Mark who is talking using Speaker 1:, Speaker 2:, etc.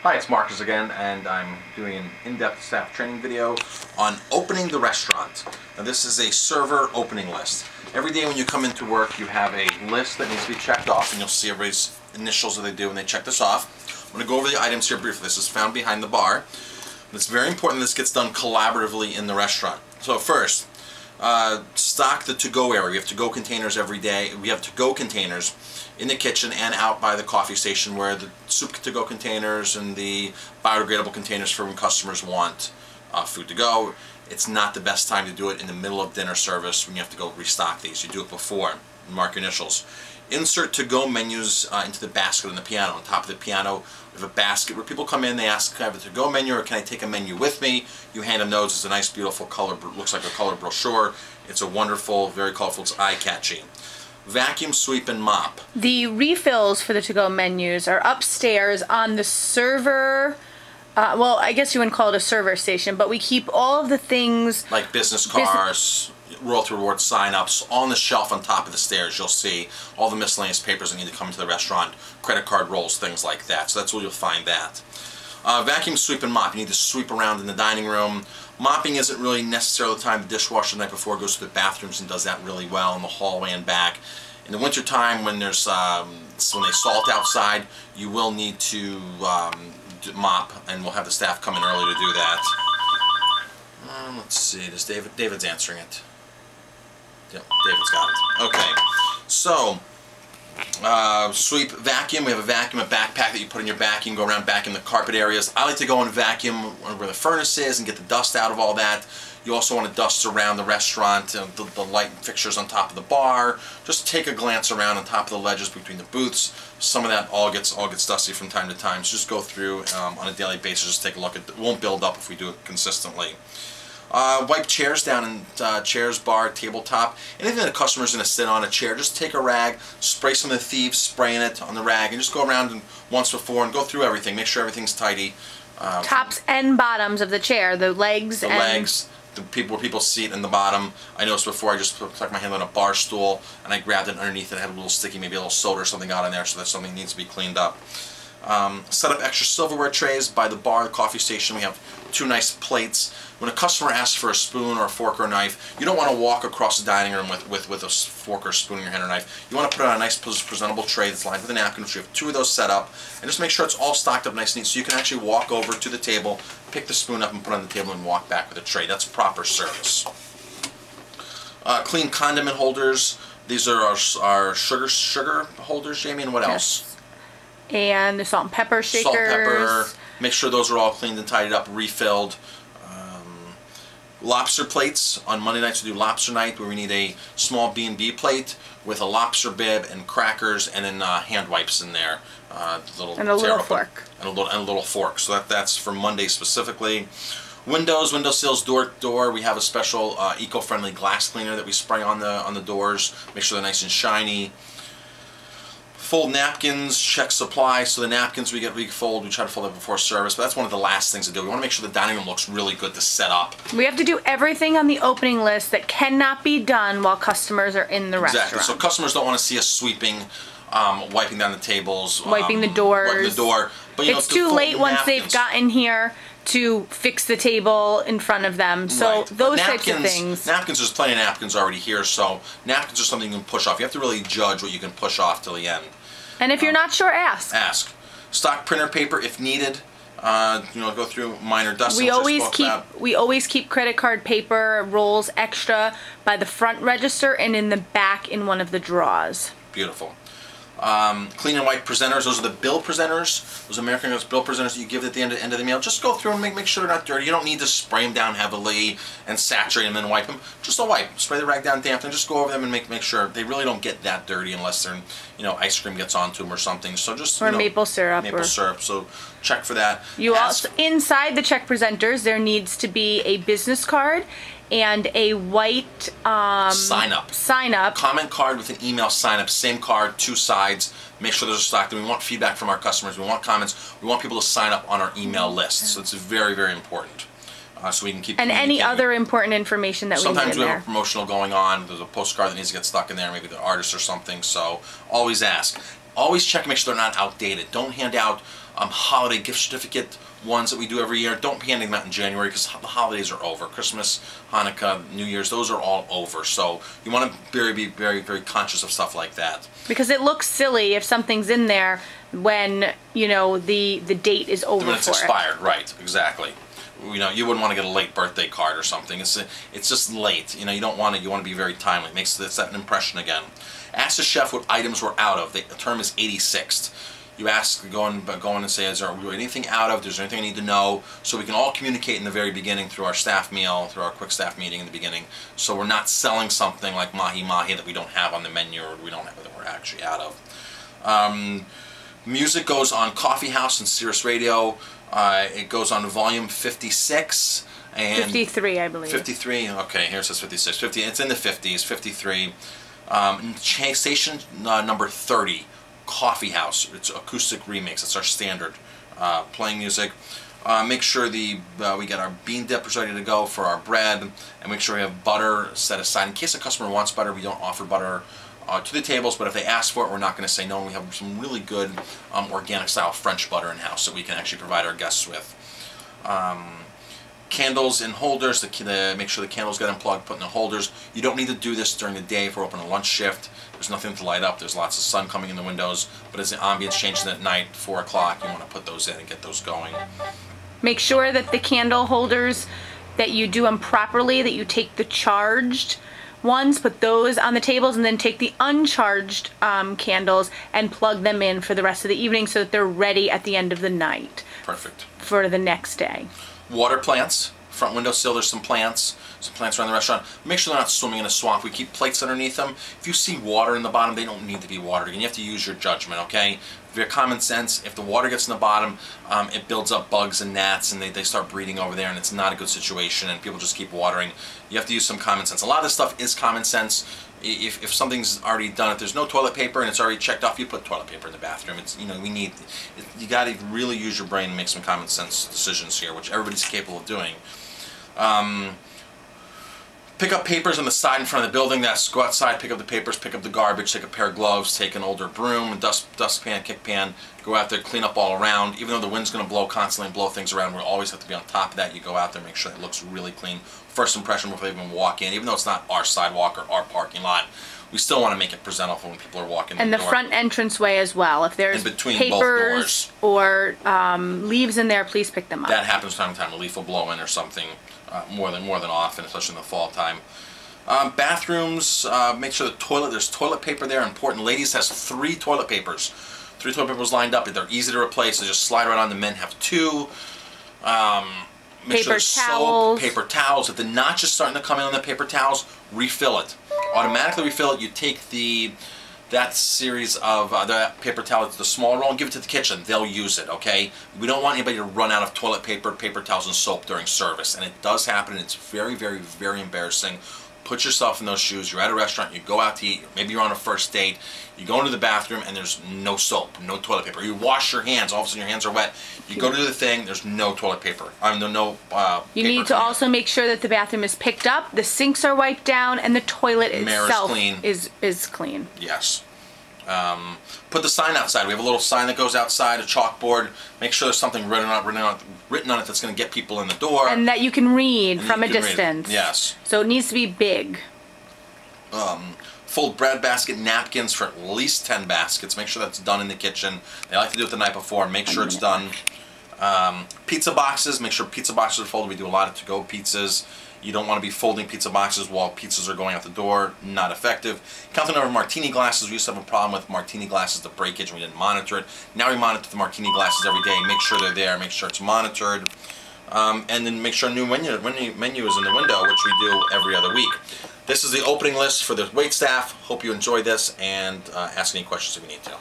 Speaker 1: Hi, it's Marcus again, and I'm doing an in-depth staff training video on opening the restaurant. Now this is a server opening list. Every day when you come into work, you have a list that needs to be checked off, and you'll see everybody's initials that they do when they check this off. I'm going to go over the items here briefly. This is found behind the bar. It's very important this gets done collaboratively in the restaurant. So first, stock the to-go area. We have to-go containers every day. We have to-go containers in the kitchen and out by the coffee station, where the soup to-go containers and the biodegradable containers for when customers want food to go. It's not the best time to do it in the middle of dinner service when you have to go restock these. You do it before. Mark your initials. Insert to-go menus into the basket on the piano. On top of the piano, we have a basket where people come in, they ask, can I have a to-go menu or can I take a menu with me? You hand them those. It's a nice, beautiful color, looks like a color brochure. It's a wonderful, very colorful, it's eye-catchy. Vacuum, sweep, and mop.
Speaker 2: The refills for the to-go menus are upstairs on the server. Well, I guess you wouldn't call it a server station, but we keep all of the things
Speaker 1: like business cards, Royalty Rewards sign-ups on the shelf on top of the stairs. You'll see all the miscellaneous papers that need to come into the restaurant, credit card rolls, things like that. So that's where you'll find that. Vacuum, sweep, and mop. You need to sweep around in the dining room. Mopping isn't really necessarily the time. The dishwasher the night before goes to the bathrooms and does that really well in the hallway and back. In the winter time, when there's when they salt outside, you will need to mop, and we'll have the staff come in early to do that. Let's see. Does David's answering it? Yep, David's got it. Okay, so sweep, vacuum. We have a vacuum, a backpack that you put in your back. You can go around back in the carpet areas. I like to go and vacuum where the furnace is and get the dust out of all that. You also want to dust around the restaurant, the light fixtures on top of the bar. Just take a glance around on top of the ledges between the booths. Some of that all gets dusty from time to time. So just go through on a daily basis. Just take a look. It won't build up if we do it consistently. Wipe chairs down in chairs, bar, tabletop. Anything that a customer's going to sit on a chair, just take a rag, spray some of the thieves, spraying it on the rag, and just go around and once before and go through everything. Make sure everything's tidy.
Speaker 2: Tops and bottoms of the chair, the legs,
Speaker 1: the legs, the people where people sit in the bottom. I noticed before I just stuck my hand on a bar stool and I grabbed it underneath it. It had a little sticky, maybe a little soda or something got in there, so that something needs to be cleaned up. Set up extra silverware trays by the bar, the coffee station. We have two nice plates. When a customer asks for a spoon or a fork or a knife, you don't want to walk across the dining room with a fork or spoon in your hand or knife. You want to put it on a nice presentable tray that's lined with a napkin, which you have two of those set up, and just make sure it's all stocked up nice and neat so you can actually walk over to the table, pick the spoon up and put it on the table and walk back with a tray. That's proper service. Clean condiment holders. These are our sugar holders, Jamie, and what else?
Speaker 2: Yes. And the salt and pepper shakers.
Speaker 1: Salt and pepper. Make sure those are all cleaned and tidied up, refilled. Lobster plates. On Monday nights we do lobster night, where we need a small B&B plate with a lobster bib and crackers and then hand wipes in there.
Speaker 2: And a little fork.
Speaker 1: And a little fork. So that's for Monday specifically. Windows, windowsills, door to door. We have a special eco-friendly glass cleaner that we spray on the doors. Make sure they're nice and shiny. Fold napkins, check supply. So the napkins we fold, we try to fold them before service, but that's one of the last things to do. We want to make sure the dining room looks really good to set up.
Speaker 2: We have to do everything on the opening list that cannot be done while customers are in the restaurant.
Speaker 1: Exactly. So customers don't want to see us sweeping, wiping down the tables,
Speaker 2: wiping the doors.
Speaker 1: Wiping the door. But, you
Speaker 2: it's too late once they've gotten here to fix the table in front of them. So
Speaker 1: right.
Speaker 2: Those types of things.
Speaker 1: Napkins, there's plenty of napkins already here, so napkins are something you can push off. You have to really judge what you can push off till the end.
Speaker 2: And if you're not sure, ask.
Speaker 1: Ask. Stock printer paper if needed. Go through minor dust.
Speaker 2: We always keep credit card paper rolls extra by the front register and in the back in one of the drawers.
Speaker 1: Beautiful. Clean and white presenters. Those are the bill presenters. Those American Express bill presenters that you give at the end of the meal. Just go through and make sure they're not dirty. You don't need to spray them down heavily and saturate them and wipe them. Just a wipe. Spray the rag down damp and just go over them and make sure they really don't get that dirty unless they're ice cream gets onto them or something. So just
Speaker 2: maple syrup.
Speaker 1: Maple syrup. So check for that.
Speaker 2: Also inside the check presenters there needs to be a business card and a white sign up. Comment card with an email sign up. Same card, two sides. Make sure those are stocked. And we want feedback from our customers. We want comments. We want people to sign up on our email list. So it's very, very important. So we can keep. And any other important information that we need in there.
Speaker 1: Sometimes we have a promotional going on. There's a postcard that needs to get stuck in there. Maybe the artist or something. So always ask. Always check and make sure they're not outdated. Don't hand out holiday gift certificate ones that we do every year. Don't be handing them out in January because the holidays are over. Christmas, Hanukkah, New Year's, those are all over. So you want to be very, very conscious of stuff like that.
Speaker 2: Because it looks silly if something's in there when, you know, the date is over.
Speaker 1: When it's expired, right, exactly. You know, you wouldn't want to get a late birthday card or something. It's just late. You know, you don't want to. You want to be very timely. It makes that an impression again. Ask the chef what items we're out of. The term is 86th. You ask, go in and say, is there anything out of? Is there anything I need to know? So we can all communicate in the very beginning through our staff meal, through our quick staff meeting in the beginning. So we're not selling something like mahi-mahi that we don't have on the menu or we don't have that we're actually out of. Music goes on Coffee House and Sirius Radio. It goes on volume 56. And
Speaker 2: 53, I believe.
Speaker 1: 53, okay, here it says 56. 50, it's in the 50s, 53. Station number 30. Coffee House. It's acoustic remix. It's our standard playing music. Make sure we get our bean dippers ready to go for our bread, and make sure we have butter set aside in case a customer wants butter. We don't offer butter to the tables, but if they ask for it, we're not going to say no. We have some really good organic style French butter in house that we can actually provide our guests with. Candles in holders, make sure the candles get unplugged, put in the holders. You don't need to do this during the day if we're open a lunch shift. There's nothing to light up. There's lots of sun coming in the windows, but as the ambience changes at night, 4 o'clock, you want to put those in and get those going.
Speaker 2: Make sure that the candle holders, that you do them properly, that you take the charged ones, put those on the tables, and then take the uncharged candles and plug them in for the rest of the evening so that they're ready at the end of the night.
Speaker 1: Perfect.
Speaker 2: For the next day.
Speaker 1: Water plants. Front windowsill, there's some plants around the restaurant. Make sure they're not swimming in a swamp. We keep plates underneath them. If you see water in the bottom, they don't need to be watered. And you have to use your judgment, okay? Your common sense, if the water gets in the bottom, it builds up bugs and gnats, and they start breeding over there, and it's not a good situation, and people just keep watering. You have to use some common sense. A lot of this stuff is common sense. If something's already done, if there's no toilet paper and it's already checked off, you put toilet paper in the bathroom. It's, you know, you got to really use your brain and make some common sense decisions here, which everybody's capable of doing. Pick up papers on the side in front of the building. That's go outside, pick up the papers, pick up the garbage, take a pair of gloves, take an older broom, a dustpan, kick pan, go out there, clean up all around. Even though the wind's going to blow constantly and blow things around, we'll always have to be on top of that. You go out there, make sure it looks really clean. First impression before they even walk in, even though it's not our sidewalk or our parking lot, we still want to make it presentable when people are walking in
Speaker 2: and
Speaker 1: the
Speaker 2: door.
Speaker 1: door.
Speaker 2: Front entranceway as well. If there's papers or leaves in there, please pick them up.
Speaker 1: That happens time to time. A leaf will blow in or something more than often, especially in the fall time. Bathrooms, make sure there's toilet paper there. Important. Ladies has 3 toilet papers. 3 toilet papers lined up. They're easy to replace. They just slide right on. The men have 2.
Speaker 2: Paper towels.
Speaker 1: Paper towels. If the notch is starting to come in on the paper towels, refill it. Automatically refill it. You take that series of the paper towels, the small roll, and give it to the kitchen. They'll use it, okay? We don't want anybody to run out of toilet paper, paper towels, and soap during service. And it does happen, and it's very, very, very embarrassing. Put yourself in those shoes. You're at a restaurant, you go out to eat, maybe you're on a first date, you go into the bathroom and there's no soap, no toilet paper. You wash your hands, all of a sudden your hands are wet. You go to do the thing, there's no toilet paper.
Speaker 2: You need to also make sure that the bathroom is picked up, the sinks are wiped down, and the toilet itself is clean.
Speaker 1: Yes. Put the sign outside. We have a little sign that goes outside, a chalkboard. Make sure there's something written on it that's going to get people in the door.
Speaker 2: And that you can read from a distance.
Speaker 1: Yes.
Speaker 2: So it needs to be big.
Speaker 1: Fold bread basket napkins for at least 10 baskets. Make sure that's done in the kitchen. They like to do it the night before. Make sure it's done. Pizza boxes. Make sure pizza boxes are folded. We do a lot of to-go pizzas. You don't want to be folding pizza boxes while pizzas are going out the door. Not effective. Count the number of martini glasses. We used to have a problem with martini glasses, the breakage, and we didn't monitor it. Now we monitor the martini glasses every day. Make sure they're there. Make sure it's monitored. And then make sure a new menu is in the window, which we do every other week. This is the opening list for the waitstaff. Hope you enjoyed this, and ask any questions if you need to.